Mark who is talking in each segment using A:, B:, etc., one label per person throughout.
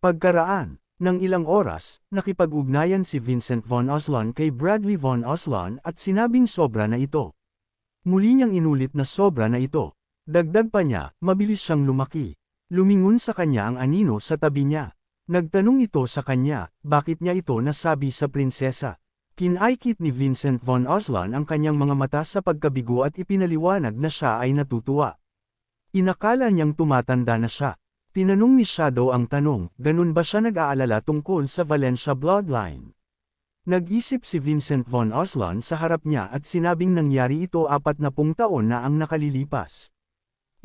A: Pagkaraan ng ilang oras, nakipag-ugnayan si Vincent Von Oslan kay Bradley Von Oslan at sinabing sobra na ito. Muli niyang inulit na sobra na ito. Dagdag pa niya, mabilis siyang lumaki. Lumingon sa kanya ang anino sa tabi niya. Nagtanong ito sa kanya, bakit niya ito nasabi sa prinsesa. Kinaikit ni Vincent Von Oslan ang kanyang mga mata sa pagkabigo at ipinaliwanag na siya ay natutuwa. Inakala niyang tumatanda na siya. Tinanong ni Shadow ang tanong, ganun ba siya nag-aalala tungkol sa Valencia bloodline? Nag-isip si Vincent Von Oslan sa harap niya at sinabing nangyari ito 40 taon na ang nakalilipas.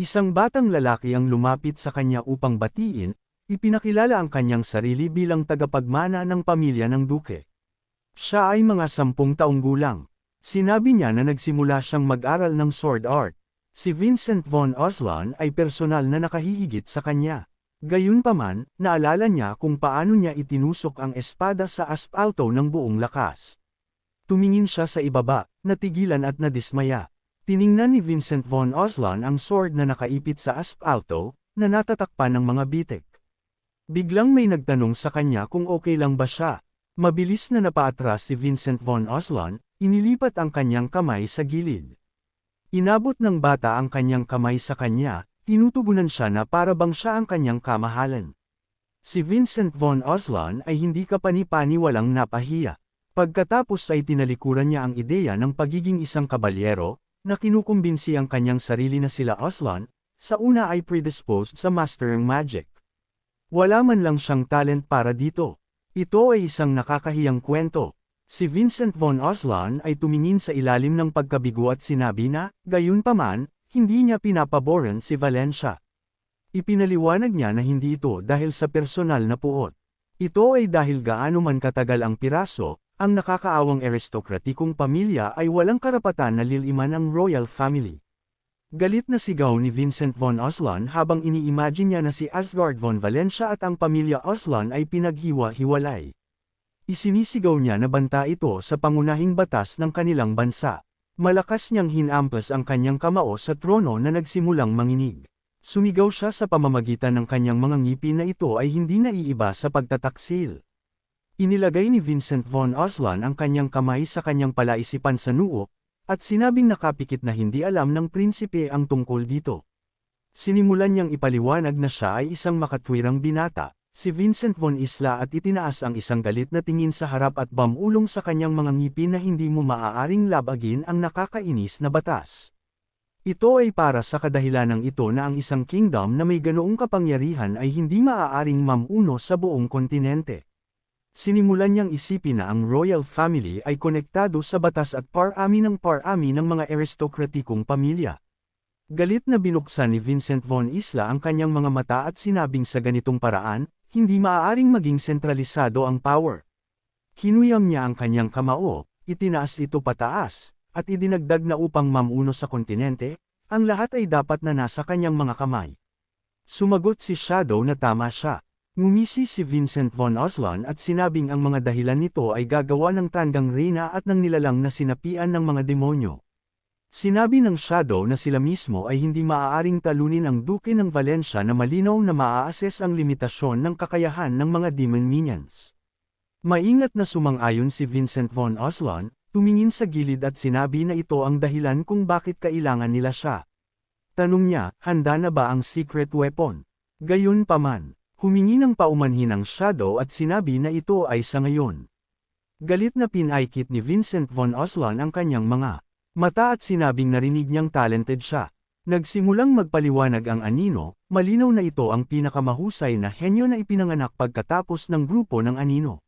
A: Isang batang lalaki ang lumapit sa kanya upang batiin, ipinakilala ang kanyang sarili bilang tagapagmana ng pamilya ng duke. Siya ay mga 10 taong gulang. Sinabi niya na nagsimula siyang mag-aral ng sword art. Si Vincent Von Oslan ay personal na nakahihigit sa kanya. Gayunpaman, naalala niya kung paano niya itinusok ang espada sa aspalto ng buong lakas. Tumingin siya sa ibaba, natigilan at nadismaya. Tiningnan ni Vincent Von Oslan ang sword na nakaipit sa aspalto, na natatakpan ng mga bitik. Biglang may nagtanong sa kanya kung okay lang ba siya. Mabilis na napaatras si Vincent Von Oslan, inilipat ang kanyang kamay sa gilid. Inabot ng bata ang kanyang kamay sa kanya, tinutugunan siya na para bang siya ang kanyang kamahalan. Si Vincent Von Oslan ay hindi kapani-paniwalang napahiya. Pagkatapos ay tinalikuran niya ang ideya ng pagiging isang kabalyero, na kinukumbinsi ang kanyang sarili na sila Oslan, sa una ay predisposed sa mastering magic. Wala man lang siyang talent para dito. Ito ay isang nakakahiyang kwento. Si Vincent Von Oslan ay tumingin sa ilalim ng pagkabigo at sinabi na, gayunpaman, hindi niya pinapaboran si Valencia. Ipinaliwanag niya na hindi ito dahil sa personal na puot. Ito ay dahil gaano man katagal ang piraso, ang nakakaawang aristokratikong pamilya ay walang karapatan na liliman ang royal family. Galit na sigaw ni Vincent Von Oslan habang ini-imagine niya na si Asgard von Valencia at ang pamilya Oslan ay pinaghiwa-hiwalay. Isinisigaw niya na banta ito sa pangunahing batas ng kanilang bansa. Malakas niyang hinampas ang kanyang kamao sa trono na nagsimulang manginig. Sumigaw siya sa pamamagitan ng kanyang mga ngipin na ito ay hindi naiiba sa pagtataksil. Inilagay ni Vincent Von Oslan ang kanyang kamay sa kanyang palaisipan sa noo, at sinabing nakapikit na hindi alam ng prinsipe ang tungkol dito. Sinimulan niyang ipaliwanag na siya ay isang makatwirang binata, si Vincent Von Isla at itinaas ang isang galit na tingin sa harap at bamulong sa kanyang mga ngipin na hindi mo maaaring labagin ang nakakainis na batas. Ito ay para sa kadahilanang ito na ang isang kingdom na may ganoong kapangyarihan ay hindi maaaring mamuno sa buong kontinente. Sinimulan niyang isipin na ang royal family ay konektado sa batas at parami ng mga aristokratikong pamilya. Galit na binuksan ni Vincent Von Isla ang kanyang mga mata at sinabing sa ganitong paraan, hindi maaaring maging sentralisado ang power. Kinuyam niya ang kanyang kamao, itinaas ito pataas, at idinagdag na upang mamuno sa kontinente, ang lahat ay dapat na nasa kanyang mga kamay. Sumagot si Shadow na tama siya. Ngumisi si Vincent Von Oslan at sinabing ang mga dahilan nito ay gagawa ng tandang reyna at ng nilalang na sinapian ng mga demonyo. Sinabi ng Shadow na sila mismo ay hindi maaaring talunin ang Duke ng Valencia na malinaw na maa-assess ang limitasyon ng kakayahan ng mga demon minions. Maingat na sumang-ayon si Vincent Von Oslan, tumingin sa gilid at sinabi na ito ang dahilan kung bakit kailangan nila siya. Tanong niya, handa na ba ang secret weapon? Gayunpaman, humingi ng paumanhin ang Shadow at sinabi na ito ay sa ngayon. Galit na pinaikit ni Vincent Von Oslan ang kanyang mga mata at sinabing narinig niyang talented siya. Nagsimulang magpaliwanag ang anino, malinaw na ito ang pinakamahusay na henyo na ipinanganak pagkatapos ng grupo ng anino.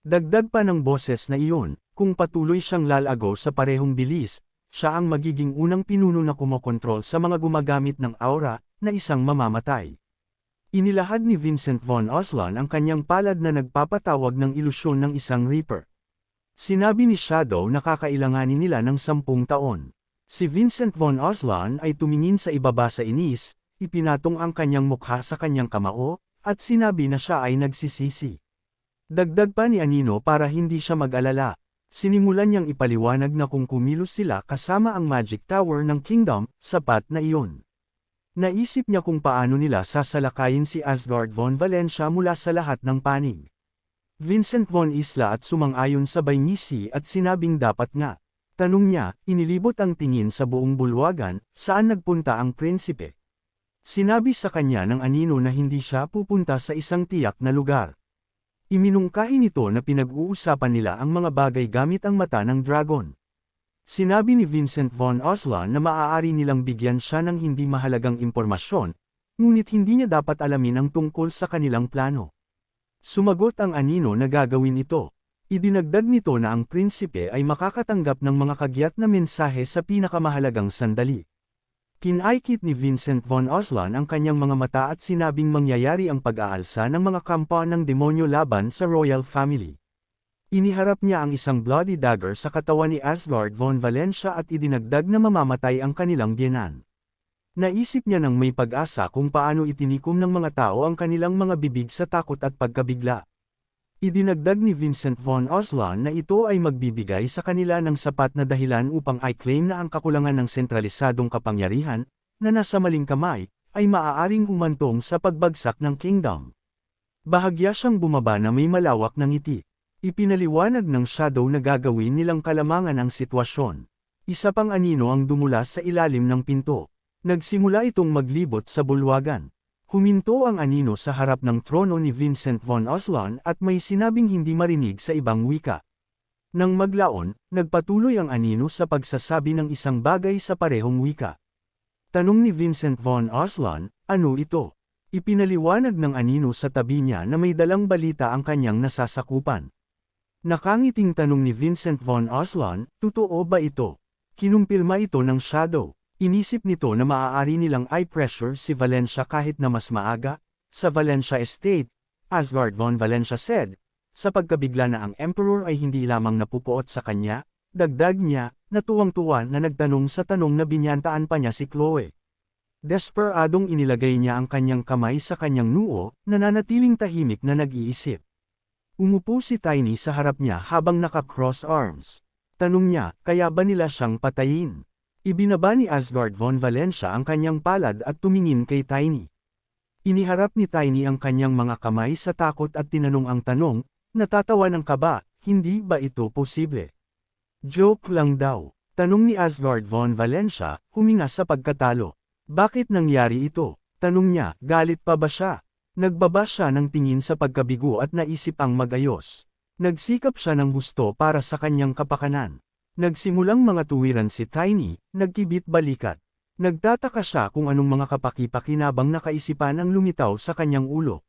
A: Dagdag pa ng boses na iyon, kung patuloy siyang lalago sa parehong bilis, siya ang magiging unang pinuno na kumokontrol sa mga gumagamit ng aura, na isang mamamatay. Inilahad ni Vincent Von Oslan ang kanyang palad na nagpapatawag ng ilusyon ng isang Reaper. Sinabi ni Shadow na kakailanganin nila ng 10 taon. Si Vincent Von Oslan ay tumingin sa ibaba sa inis, ipinatong ang kanyang mukha sa kanyang kamao, at sinabi na siya ay nagsisisi. Dagdag pa ni Anino para hindi siya mag-alala. Sinimulan niyang ipaliwanag na kung kumilos sila kasama ang Magic Tower ng Kingdom, sapat na iyon. Naisip niya kung paano nila sasalakayin si Asgard von Valentia mula sa lahat ng panig. Vincent von Isla at sumang-ayon sabay ngisi at sinabing dapat nga. Tanong niya, inilibot ang tingin sa buong bulwagan, saan nagpunta ang prinsipe? Sinabi sa kanya ng anino na hindi siya pupunta sa isang tiyak na lugar. Iminungkahi nito na pinag-uusapan nila ang mga bagay gamit ang mata ng dragon. Sinabi ni Vincent von Oslan na maaari nilang bigyan siya ng hindi mahalagang impormasyon, ngunit hindi niya dapat alamin ang tungkol sa kanilang plano. Sumagot ang anino na gagawin ito. Idinagdag nito na ang prinsipe ay makakatanggap ng mga kagyat na mensahe sa pinakamahalagang sandali. Kinaykit ni Vincent von Oslan ang kanyang mga mata at sinabing mangyayari ang pag-aalsa ng mga kampa ng demonyo laban sa royal family. Iniharap niya ang isang bloody dagger sa katawan ni Asgard von Valentia at idinagdag na mamamatay ang kanilang biyenan. Naisip niya nang may pag-asa kung paano itinikom ng mga tao ang kanilang mga bibig sa takot at pagkabigla. Idinagdag ni Vincent von Oslan na ito ay magbibigay sa kanila ng sapat na dahilan upang i-claim na ang kakulangan ng sentralisadong kapangyarihan, na nasa maling kamay, ay maaaring umantong sa pagbagsak ng kingdom. Bahagya siyang bumaba na may malawak na ngiti. Ipinaliwanag ng Shadow na gagawin nilang kalamangan ang sitwasyon. Isa pang anino ang dumula sa ilalim ng pinto. Nagsimula itong maglibot sa bulwagan. Huminto ang anino sa harap ng trono ni Vincent von Oslan at may sinabing hindi marinig sa ibang wika. Nang maglaon, nagpatuloy ang anino sa pagsasabi ng isang bagay sa parehong wika. Tanong ni Vincent von Oslan, ano ito? Ipinaliwanag ng anino sa tabi niya na may dalang balita ang kanyang nasasakupan. Nakangiting tanong ni Vincent von Oslan, totoo ba ito? Kinumpirma ito ng Shadow. Inisip nito na maaari nilang i-pressure si Valentia kahit na mas maaga. Sa Valentia Estate, Asgard von Valentia said, sa pagkabigla na ang Emperor ay hindi lamang napupuot sa kanya, dagdag niya, natuwang-tuwa na nagtanong sa tanong na binyantaan pa niya si Chloe. Desperadong inilagay niya ang kanyang kamay sa kanyang noo, nananatiling tahimik na nag-iisip. Umupo si Tiny sa harap niya habang naka-cross arms. Tanong niya, kaya ba nila siyang patayin? Ibinaba ni Asgard von Valentia ang kanyang palad at tumingin kay Tiny. Iniharap ni Tiny ang kanyang mga kamay sa takot at tinanong ang tanong, natatawa ng kaba, hindi ba ito posible? Joke lang daw. Tanong ni Asgard von Valentia, huminga sa pagkatalo. Bakit nangyari ito? Tanong niya, galit pa ba siya? Nagbaba siya ng tingin sa pagkabigo at naisip ang magayos. Nagsikap siya ng husto para sa kanyang kapakanan. Nagsimulang mga tuwiran si Tiny, nagkibit balikat. Nagtataka siya kung anong mga kapaki-pakinabang na kaisipan ang lumitaw sa kanyang ulo.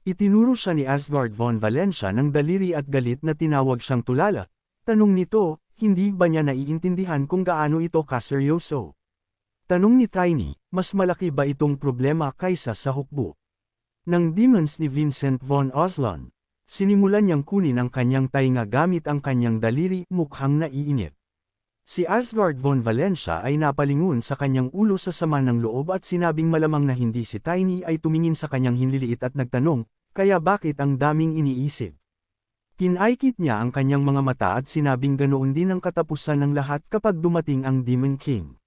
A: Itinuro siya ni Asgard von Valentia ng daliri at galit na tinawag siyang tulala. Tanong nito, hindi ba niya naiintindihan kung gaano ito kaseryoso? Tanong ni Tiny, mas malaki ba itong problema kaysa sa hukbo? Ng demons ni Vincent von Oslan. Sinimulan niyang kunin ang kanyang tainga gamit ang kanyang daliri, mukhang naiinip. Si Asgard von Valentia ay napalingon sa kanyang ulo sa sama ng loob at sinabing malamang na hindi si Tiny ay tumingin sa kanyang hinliliit at nagtanong, kaya bakit ang daming iniisip? Kinaykit niya ang kanyang mga mata at sinabing ganoon din ang katapusan ng lahat kapag dumating ang Demon King.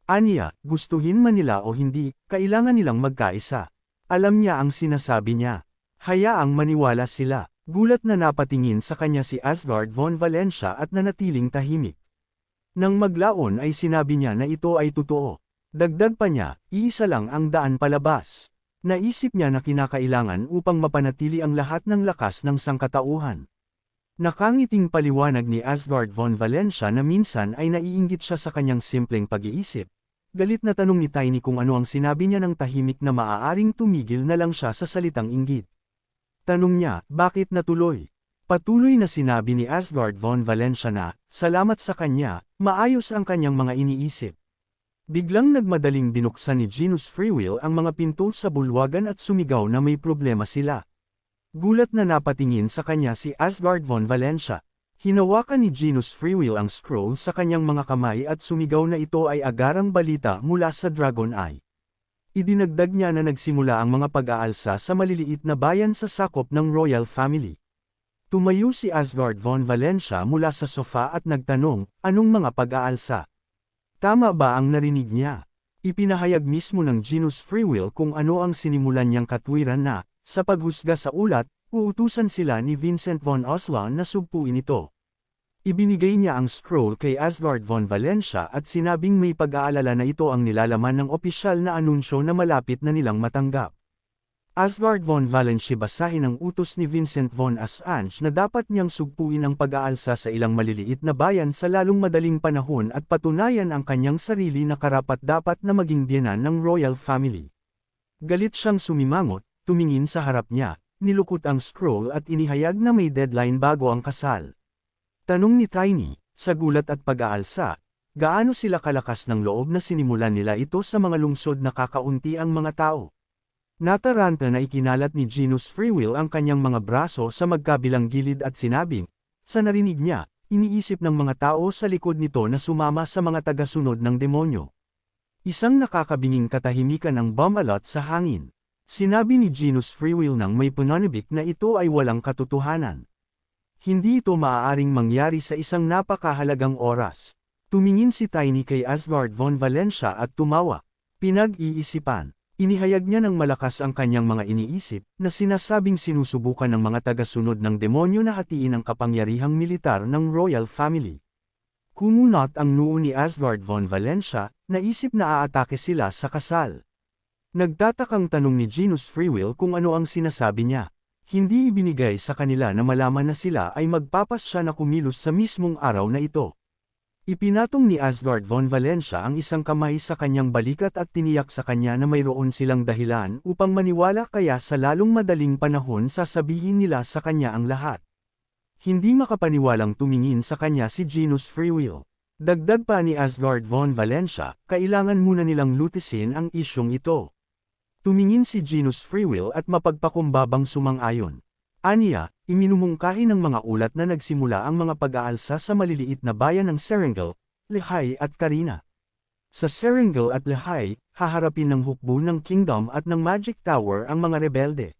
A: Aniya, gustuhin man nila o hindi, kailangan nilang magkaisa. Alam niya ang sinasabi niya. Hayaang maniwala sila. Gulat na napatingin sa kanya si Asgard von Valentia at nanatiling tahimik. Nang maglaon ay sinabi niya na ito ay totoo. Dagdag pa niya, iisa lang ang daan palabas. Naisip niya na kinakailangan upang mapanatili ang lahat ng lakas ng sangkatauhan. Nakangiting paliwanag ni Asgard von Valentia na minsan ay naiinggit siya sa kanyang simpleng pag-iisip. Galit na tanong ni Tiny kung ano ang sinabi niya ng tahimik na maaaring tumigil na lang siya sa salitang inggit. Tanong niya, bakit natuloy? Patuloy na sinabi ni Asgard von Valentia na, salamat sa kanya, maayos ang kanyang mga iniisip. Biglang nagmadaling binuksan ni Genus Freewill ang mga pinto sa bulwagan at sumigaw na may problema sila. Gulat na napatingin sa kanya si Asgard von Valentia. Hinawakan ni Genus Freewill ang scroll sa kanyang mga kamay at sumigaw na ito ay agarang balita mula sa Dragon Eye. Idinagdag niya na nagsimula ang mga pag-aalsa sa maliliit na bayan sa sakop ng royal family. Tumayo si Asgard von Valentia mula sa sofa at nagtanong, anong mga pag-aalsa? Tama ba ang narinig niya? Ipinahayag mismo ng Genus Free Will kung ano ang sinimulan niyang katwiran na, sa paghusga sa ulat, uutusan sila ni Vincent von Oslan na sugpuin ito. Ibinigay niya ang scroll kay Asgard von Valentia at sinabing may pag-aalala na ito ang nilalaman ng opisyal na anunsyo na malapit na nilang matanggap. Asgard von Valentia basahin ang utos ni Vincent von Assange na dapat niyang sugpuin ang pag-aalsa sa ilang maliliit na bayan sa lalong madaling panahon at patunayan ang kanyang sarili na karapat-dapat na maging biyenan ng royal family. Galit siyang sumimangot, tumingin sa harap niya, nilukot ang scroll at inihayag na may deadline bago ang kasal. Tanong ni Tiny, sa gulat at pag-aalsa, gaano sila kalakas ng loob na sinimulan nila ito sa mga lungsod na kakaunti ang mga tao? Nataranta na ikinalat ni Genus Free Will ang kanyang mga braso sa magkabilang gilid at sinabing, sa narinig niya, iniisip ng mga tao sa likod nito na sumama sa mga tagasunod ng demonyo. Isang nakakabinging katahimikan ang bumalot sa hangin. Sinabi ni Genus Free Will nang may pananabik na ito ay walang katotohanan. Hindi ito maaaring mangyari sa isang napakahalagang oras. Tumingin si Tiny kay Asgard von Valentia at tumawa. Pinag-iisipan. Inihayag niya ng malakas ang kanyang mga iniisip, na sinasabing sinusubukan ng mga tagasunod ng demonyo na hatiin ang kapangyarihang militar ng royal family. Kumunot ang noo ni Asgard von Valentia, naisip na aatake sila sa kasal. Nagtatakang tanong ni Genus Free Will kung ano ang sinasabi niya. Hindi ibinigay sa kanila na malaman na sila ay magpapasya na kumilos sa mismong araw na ito. Ipinatong ni Asgard von Valentia ang isang kamay sa kanyang balikat at tiniyak sa kanya na mayroon silang dahilan upang maniwala kaya sa lalong madaling panahon sasabihin nila sa kanya ang lahat. Hindi makapaniwalang tumingin sa kanya si Genus Free Will. Dagdag pa ni Asgard von Valentia, kailangan muna nilang lutisin ang isyong ito. Tumingin si Genus Free Will at mapagpakumbabang sumang-ayon. Aniya, iminumungkahi ng mga ulat na nagsimula ang mga pag-aalsa sa maliliit na bayan ng Serengel, Lehi at Carina. Sa Serengel at Lehi, haharapin ng hukbo ng Kingdom at ng Magic Tower ang mga rebelde.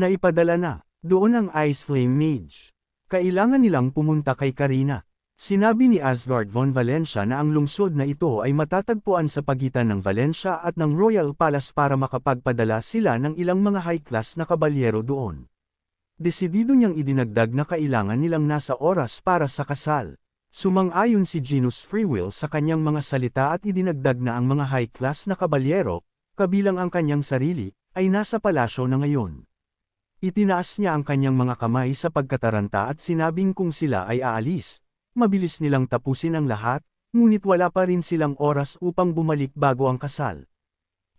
A: Naipadala na, doon ang Ice Flame Mage. Kailangan nilang pumunta kay Carina. Sinabi ni Asgard von Valentia na ang lungsod na ito ay matatagpuan sa pagitan ng Valentia at ng Royal Palace para makapagpadala sila ng ilang mga high-class na kabalyero doon. Desidido niyang idinagdag na kailangan nilang nasa oras para sa kasal. Sumang-ayon si Genus Free Will sa kanyang mga salita at idinagdag na ang mga high-class na kabalyero, kabilang ang kanyang sarili, ay nasa palasyo na ngayon. Itinaas niya ang kanyang mga kamay sa pagkataranta at sinabing kung sila ay aalis, mabilis nilang tapusin ang lahat, ngunit wala pa rin silang oras upang bumalik bago ang kasal.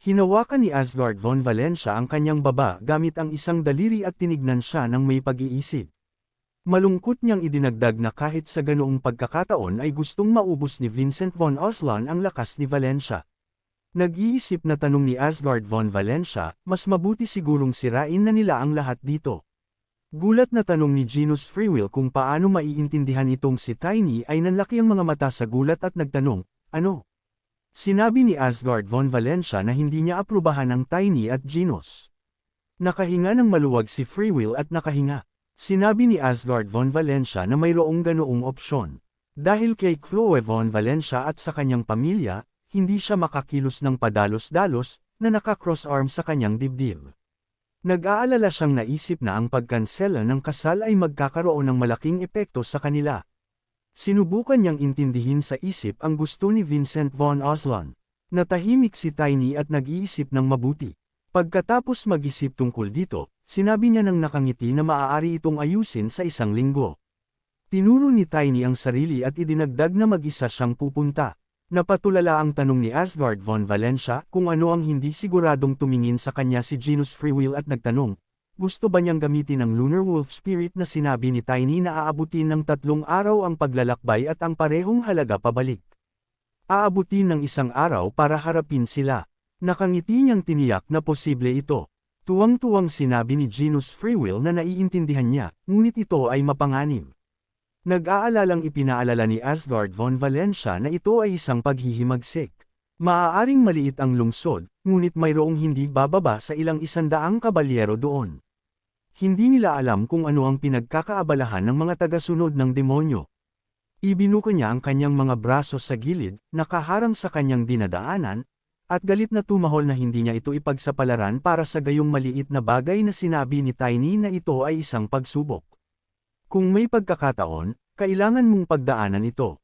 A: Hinawakan ni Asgard von Valentia ang kanyang baba gamit ang isang daliri at tinignan siya ng may pag-iisip. Malungkot niyang idinagdag na kahit sa ganoong pagkakataon ay gustong maubos ni Vincent von Oslan ang lakas ni Valentia. Nag-iisip na tanong ni Asgard von Valentia, mas mabuti sigurong sirain na nila ang lahat dito. Gulat na tanong ni Genus Free Will kung paano maiintindihan itong si Tiny ay nanlaki ang mga mata sa gulat at nagtanong, ano? Sinabi ni Asgard von Valentia na hindi niya aprubahan ang Tiny at Genus. Nakahinga ng maluwag si Free Will at nakahinga. Sinabi ni Asgard von Valentia na mayroong ganoong opsyon. Dahil kay Chloe von Valentia at sa kanyang pamilya, hindi siya makakilos ng padalos-dalos na naka-cross arm sa kanyang dibdib. Nag-aalala siyang naisip na ang pagkansela ng kasal ay magkakaroon ng malaking epekto sa kanila. Sinubukan niyang intindihin sa isip ang gusto ni Vincent von Oslan. Natahimik si Tiny at nag-iisip ng mabuti. Pagkatapos mag-isip tungkol dito, sinabi niya ng nakangiti na maaari itong ayusin sa isang linggo. Tinuro ni Tiny ang sarili at idinagdag na mag-isa siyang pupunta. Napatulala ang tanong ni Asgard von Valentia kung ano ang hindi siguradong tumingin sa kanya si Genus Free Will at nagtanong, gusto ba niyang gamitin ang Lunar Wolf Spirit na sinabi ni Tiny na aabutin ng 3 araw ang paglalakbay at ang parehong halaga pabalik. Aabutin ng 1 araw para harapin sila. Nakangiti niyang tiniyak na posible ito. Tuwang-tuwang sinabi ni Genus Free Will na naiintindihan niya, ngunit ito ay mapanganib. Nag-aalalang ipinaalala ni Asgard von Valentia na ito ay isang paghihimagsik. Maaaring maliit ang lungsod, ngunit mayroong hindi bababa sa ilang 100 kabalyero doon. Hindi nila alam kung ano ang pinagkakaabalahan ng mga tagasunod ng demonyo. Ibinuko niya ang kanyang mga braso sa gilid, nakaharang sa kanyang dinadaanan, At galit na tumahol na hindi niya ito ipagsapalaran para sa gayong maliit na bagay na sinabi ni Tiny na ito ay isang pagsubok. Kung may pagkakataon, kailangan mong pagdaanan ito.